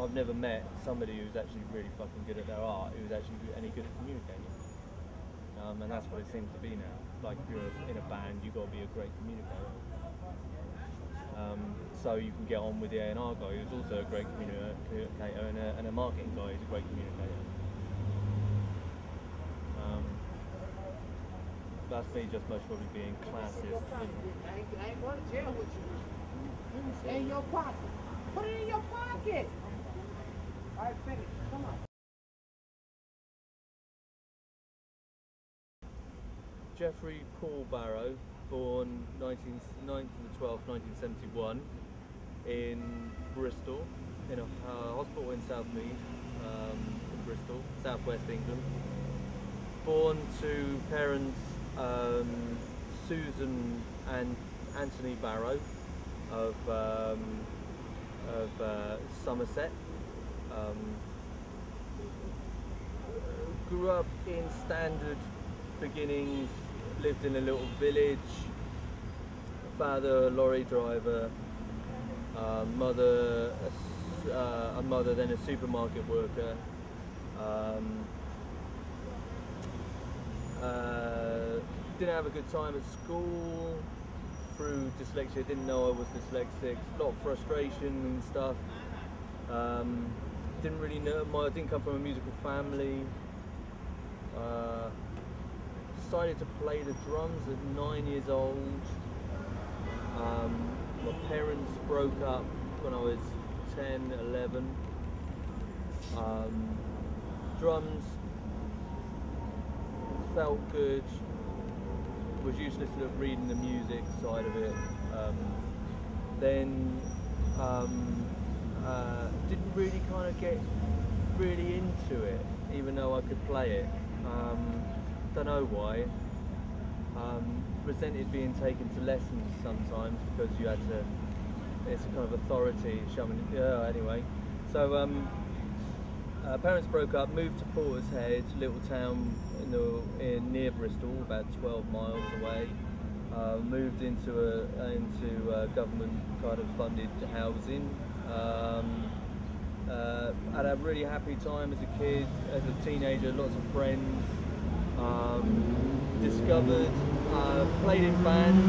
I've never met somebody who's actually really fucking good at their art who's actually any good at communicating. And that's what it seems to be now. Like if you're in a band, you've got to be a great communicator. So you can get on with the A&R guy who's also a great communicator and a marketing guy who's a great communicator. That's me just most probably being classist. I ain't going to jail with you. It's in your pocket. Put it in your pocket. All right, finish. Come on. Geoffrey Paul Barrow, born 9th the 12th, 1971, in Bristol, in a hospital in Southmead, in Bristol, southwest England. Born to parents Susan and Anthony Barrow of Somerset. Grew up in standard beginnings, lived in a little village. Father a lorry driver, mother a mother then a supermarket worker. Didn't have a good time at school through dyslexia. Didn't know I was dyslexic. A lot of frustration and stuff. Didn't really know. I didn't come from a musical family. Decided to play the drums at 9 years old. My parents broke up when I was 10, 11. Drums felt good. Was useless at reading the music side of it. Then didn't really kind of get really into it, even though I could play it. Don't know why. Resented being taken to lessons sometimes because you had to. It's a kind of authority shoving. Yeah. Anyway, so parents broke up, moved to Portishead, little town near Bristol, about 12 miles away. Moved into government kind of funded housing. Had a really happy time as a kid, as a teenager, lots of friends. Discovered, played in bands,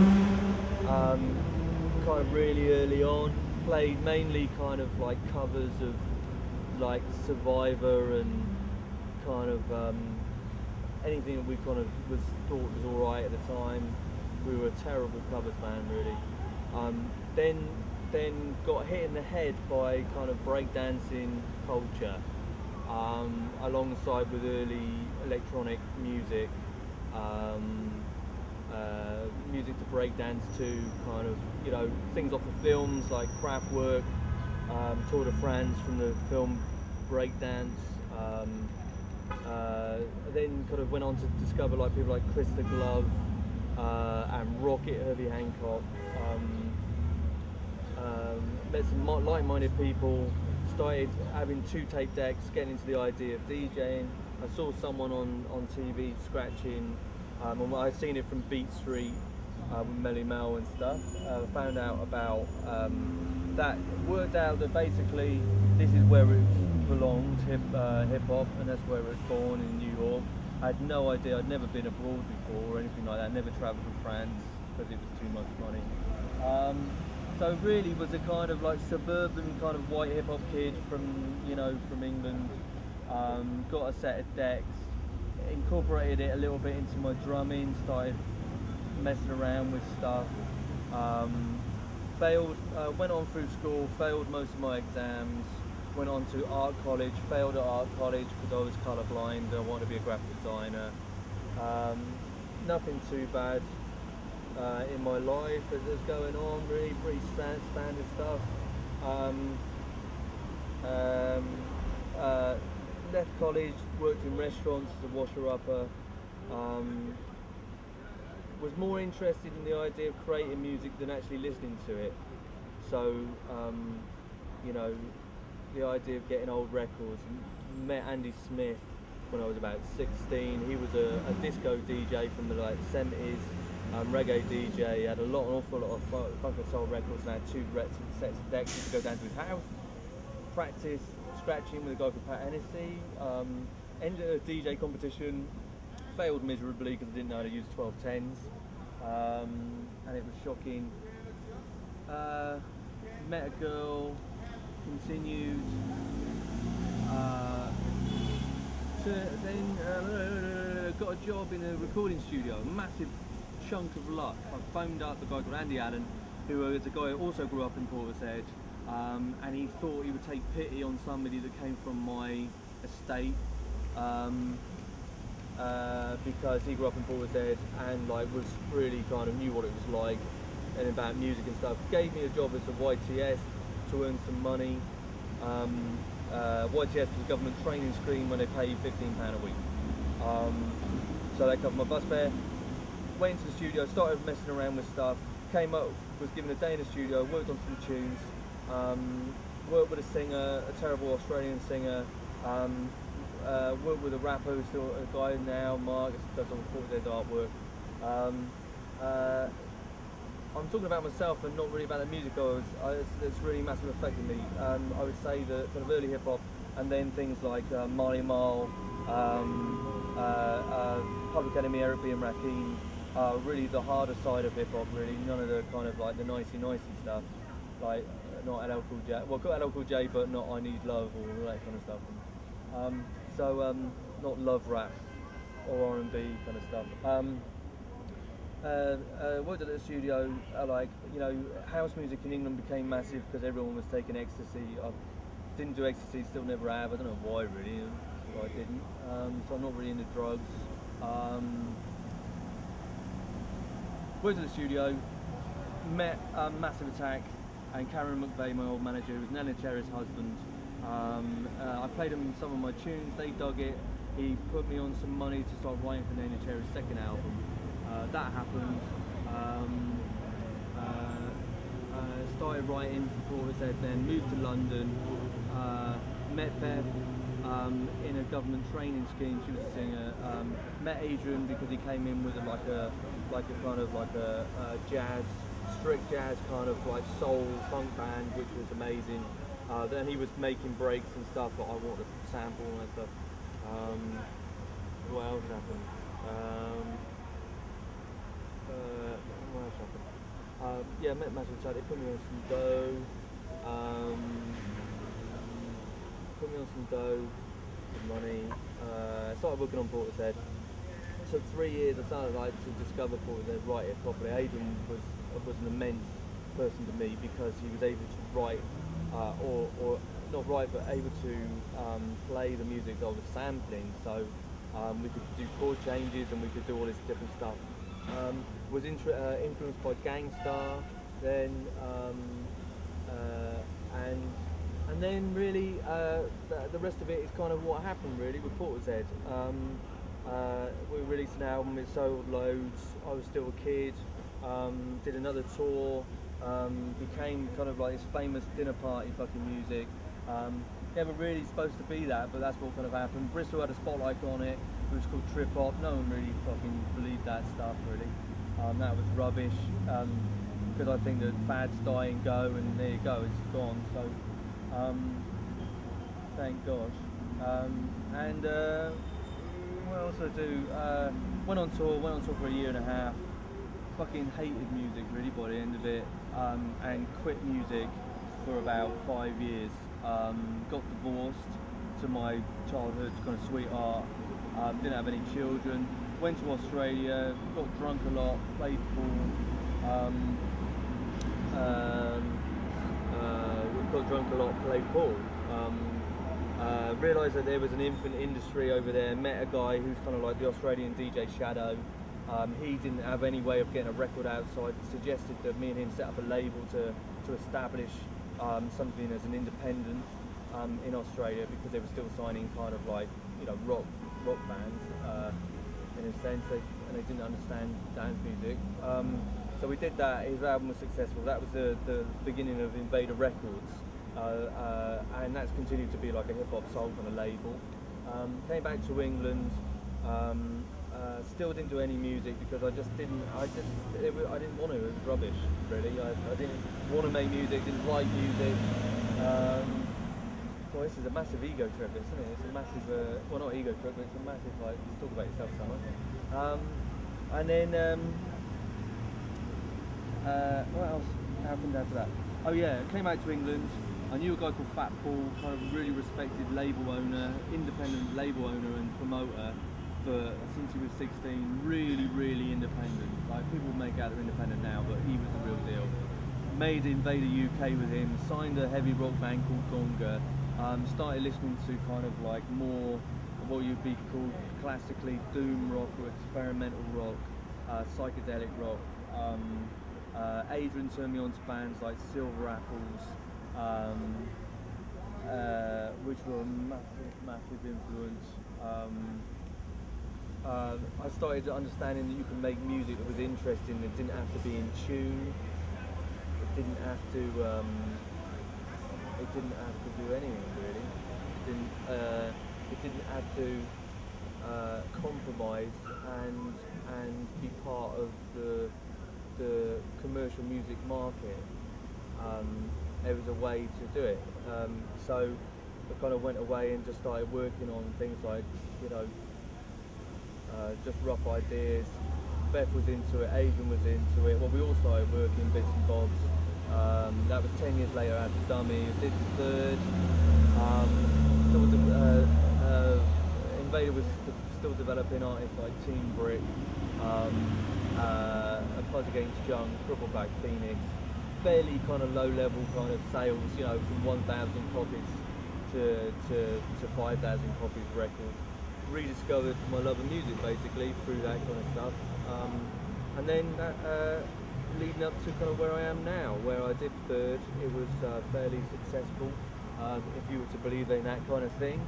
kind of really early on. Played mainly kind of like covers of like Survivor and kind of anything that we kind of thought was alright at the time. We were a terrible covers band really. Then got hit in the head by kind of breakdancing culture, alongside with early electronic music, music to breakdance to, kind of, you know, things off the films like Kraftwerk, Tour de France from the film breakdance. Then kind of went on to discover like people like Krista Glove and Rocket, Herbie Hancock. Met some like-minded people, started having 2 tape decks, getting into the idea of DJing. I saw someone on TV scratching, and I'd seen it from Beat Street with Melly Mel and stuff. Found out about that, worked out that basically this is where it belonged, hip-hop, and that's where it was born in New York. I had no idea, I'd never been abroad before or anything like that, never travelled to France because it was too much money. So really was a kind of like suburban kind of white hip hop kid from England. Got a set of decks, incorporated it a little bit into my drumming, started messing around with stuff. Went on through school, failed most of my exams, went on to art college, failed at art college because I was colourblind. I wanted to be a graphic designer. Nothing too bad in my life that's going on, really pretty standard stuff. Left college, worked in restaurants as a washer-upper. Was more interested in the idea of creating music than actually listening to it. So, you know, the idea of getting old records. Met Andy Smith when I was about 16. He was a disco DJ from the like 70s. Reggae DJ, had an awful lot of funk and soul records, and had 2 sets of decks to go down to his house, practice scratching with a guy called Pat Hennessy. Entered a DJ competition, failed miserably because I didn't know how to use 1210s, and it was shocking. Met a girl, continued, then got a job in a recording studio, a massive chunk of luck. I phoned up the guy called Andy Allen, who is a guy who also grew up in Portishead, and he thought he would take pity on somebody that came from my estate, because he grew up in Portishead and like was really kind of knew what it was like and about music and stuff. Gave me a job as a YTS to earn some money. YTS was a government training scheme when they pay you £15 a week. So they covered my bus fare. Went into the studio, started messing around with stuff. Came up, was given a day in the studio, worked on some tunes. Worked with a singer, a terrible Australian singer. Worked with a rapper who's still a guy now, Mark, does all their artwork. I'm talking about myself and not really about the music. It's really massively affected me. I would say that kind of early hip hop, and then things like Marley Marl, Public Enemy, Eric B and Rakim, are really the harder side of hip hop. Really, none of the kind of like the nicey stuff, like not LL Cool J. Well, got LL Cool J, but not I Need Love or all that kind of stuff. Not love rap or R&B kind of stuff. Worked at the studio, house music in England became massive because everyone was taking ecstasy. I didn't do ecstasy, still never have. I don't know why really, I didn't. So I'm not really into drugs. Worked at the studio, met Massive Attack and Karen McVeigh, my old manager, who was Nana Cherry's husband. I played him some of my tunes, they dug it. He put me on some money to start writing for Nana Cherry's second album. That happened. Started writing for Portishead, then moved to London. Met Beth in a government training scheme. She was a singer. Met Adrian because he came in with a jazz, strict jazz kind of like soul funk band, which was amazing. Then he was making breaks and stuff, but I wanted to sample and that stuff. What else happened? What else happened? Yeah, I met Massive Attack. They put me on some dough. Some money. Started working on Portishead. Took 3 years. I started to discover Portishead, write it properly. Adrian was an immense person to me because he was able to write, or not write, but able to play the music that I was sampling. So we could do chord changes and we could do all this different stuff. Was influenced by Gangstar, then and then really the rest of it is kind of what happened really with Portishead. We released an album, it sold loads. I was still a kid. Did another tour. Became kind of like this famous dinner party fucking music. Never really supposed to be that, but that's what kind of happened. Bristol had a spotlight on it. It was called Trip Hop. No one really fucking believed that stuff really. That was rubbish, because I think that fads die and go, and there you go, it's gone. So thank God. What else did I do? Went on tour for a year and a half. Fucking hated music really by the end of it, and quit music for about 5 years. Got divorced to my childhood kind of sweetheart. Didn't have any children. Went to Australia, got drunk a lot, played pool. Got drunk a lot, played pool. Realised that there was an infant industry over there. Met a guy who's kind of like the Australian DJ Shadow. He didn't have any way of getting a record out, so I suggested that me and him set up a label to establish something as an independent in Australia, because they were still signing kind of like rock bands in a sense, and they didn't understand dance music. So we did that. His album was successful. That was the beginning of Invader Records, and that's continued to be like a hip hop soul kind of label. Came back to England. Still didn't do any music because I didn't want to. It was rubbish, really. I didn't want to make music. Didn't write music. this is a massive ego trip, isn't it? It's a massive, well, not ego trip, but it's a massive, like, just talk about yourself so much. And then, what else happened after that? Oh yeah, I came out to England. I knew a guy called Fat Paul, kind of really respected label owner, independent label owner and promoter since he was 16. Really, really independent. Like, people make out they're independent now, but he was the real deal. Made Invader UK with him, signed a heavy rock band called Gonga, started listening to kind of like more of what you'd be called classically doom rock or experimental rock, psychedelic rock. Adrian turned me on to bands like Silver Apples, which were a massive influence. I started understanding that you can make music that was interesting. It didn't have to be in tune. It didn't have to do anything really. It didn't have to compromise and be part of the commercial music market. There was a way to do it. So I kind of went away and just started working on things like, you know, just rough ideas. Beth was into it, Adrian was into it. Well, we all started working bits and bobs. That was 10 years later after Dummy. Did the third. Invader was still developing artists like Team Brick, Fuzz Against Junk, Crippleback Phoenix. Fairly kind of low level kind of sales, you know, from 1,000 copies to 5,000 copies records. Rediscovered my love of music basically through that kind of stuff, and then leading up to kind of where I am now, where I did third. It was fairly successful, if you were to believe in that kind of thing.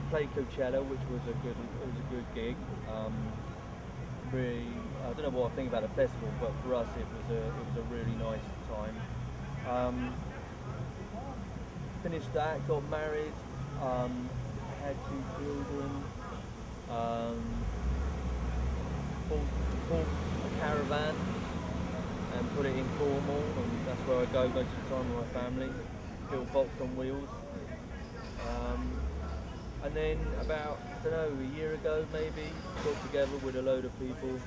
Played Coachella, which was a good gig. Really, I don't know what I think about the festival, but for us it was a really nice time. Finished that, got married. Had 2 children, bought a caravan and put it in Cornwall, and that's where I go most of the time with my family. Built Box on Wheels. And then about, I don't know, a year ago maybe, got together with a load of people.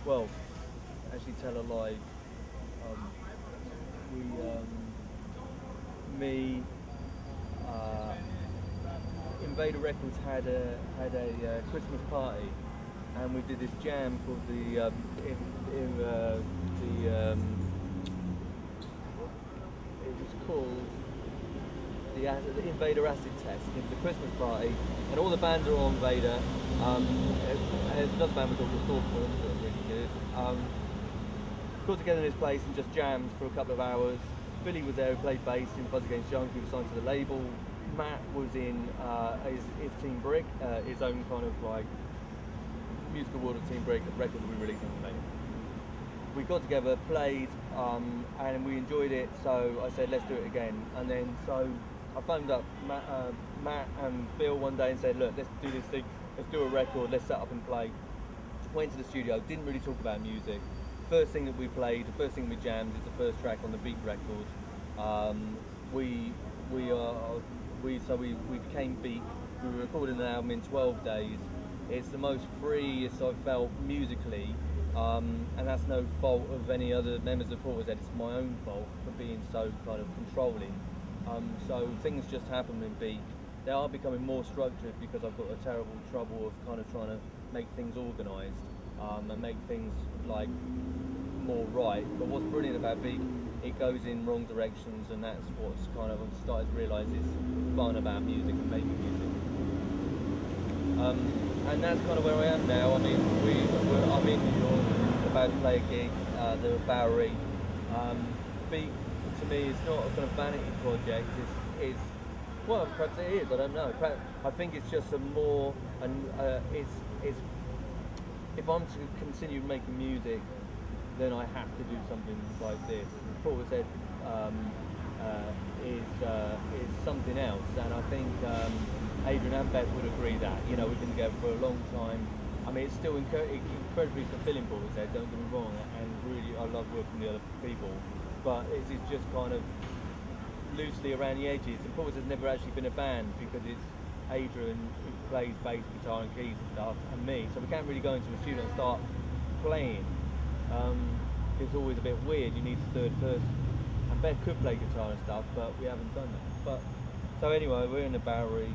Well, actually tell a lie. Invader Records had a Christmas party, and we did this jam called it was called the Invader Acid Test. It was a Christmas party, and all the bands are on Invader. There's another band we called the Thought Points that are really good. Got together in this place and just jammed for a couple of hours. Billy was there, who played bass in Fuzz Against Junk, who was signed to the label. Matt was in his Team Brick, his own kind of like musical world of Team Brick, a record that we released on the label. We got together, played, and we enjoyed it, so I said, let's do it again. And then, so I phoned up Matt and Bill one day and said, look, let's do this thing, let's do a record, let's set up and play. Went to the studio, didn't really talk about music. First thing that we played, the first thing we jammed is the first track on the Beat record. We became Beat. We were recording an album in 12 days. It's the most freest I've felt musically, and that's no fault of any other members of Portishead. It's my own fault for being so kind of controlling. So things just happen in Beat. They are becoming more structured because I've got a terrible trouble of kind of trying to make things organised and make things like more right. But what's brilliant about Beat, it goes in wrong directions, and that's what's kind of I've started to realise is fun about music and making music. And that's kind of where I am now. I mean, I'm in New York, about to play a gig, the Bowery. Beat to me is not a kind of vanity project. It's well, perhaps it is. I don't know. Perhaps, I think it's just a more, and it's if I'm to continue making music, then I have to do something like this. Portishead is something else, and I think Adrian and Beth would agree that. You know, we've been together for a long time. I mean, it's still incredibly fulfilling Portishead, don't get me wrong, and really I love working with other people. But it's just kind of loosely around the edges. And Paul's has never actually been a band because it's Adrian who plays bass, guitar and keys and stuff, and me. So we can't really go into a studio and start playing. It's always a bit weird. You need a third person. And Beth could play guitar and stuff, but we haven't done that. But so anyway, we're in the Bowery,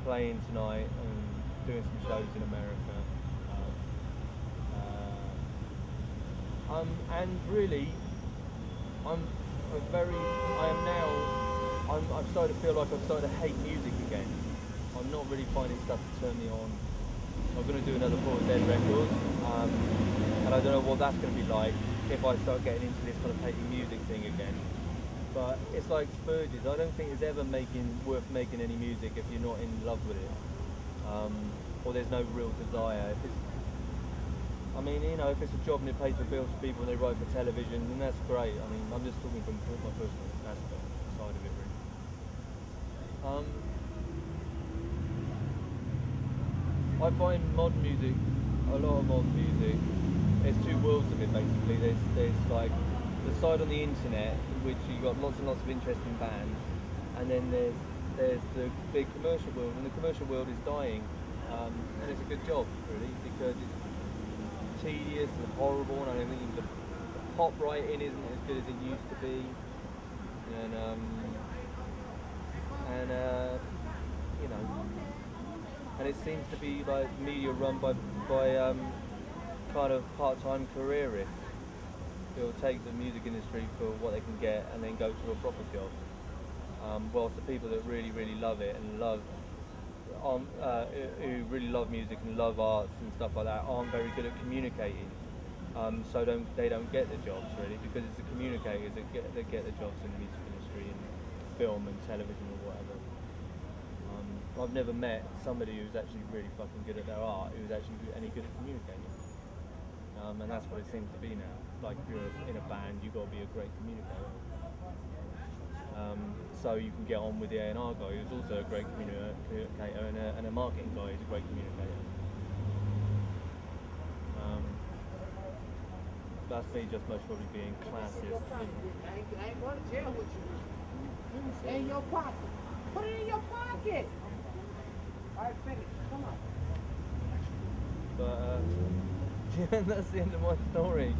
playing tonight and doing some shows in America. And really, I'm starting to feel like I've started to hate music again. I'm not really finding stuff to turn me on. I'm going to do another Paul Dead record, and I don't know what that's going to be like if I start getting into this kind of hating music thing again. But it's like Spurges. I don't think it's ever worth making any music if you're not in love with it, or there's no real desire. I mean, you know, if it's a job and it pays the bills for people and they write for television, then that's great. I mean, I'm just talking from my personal aspect side of it, really. I find modern music, a lot of modern music, there's two worlds of it basically. There's like the side on the internet, in which you've got lots and lots of interesting bands, and then there's the big commercial world, and the commercial world is dying, and it's a good job, really, because it's tedious and horrible, and I don't think the pop writing isn't as good as it used to be, and you know, and it seems to be like media run by kind of part-time careerists who'll take the music industry for what they can get and then go to a proper job, whilst the people that really love it and who really love music and love arts and stuff like that aren't very good at communicating, so they don't get the jobs really, because it's the communicators that get the jobs in the music industry and film and television or whatever. I've never met somebody who's actually really fucking good at their art who's actually any good at communicating, and that's what it seems to be now. Like if you're in a band, you've got to be a great communicator. So you can get on with the A&R guy who's also a great communicator, and a marketing guy who's a great communicator. That's me just most probably being classist. I ain't going to jail with you. Stay in your pocket. Put it in your pocket. All right, finish. Come on. But that's the end of my story.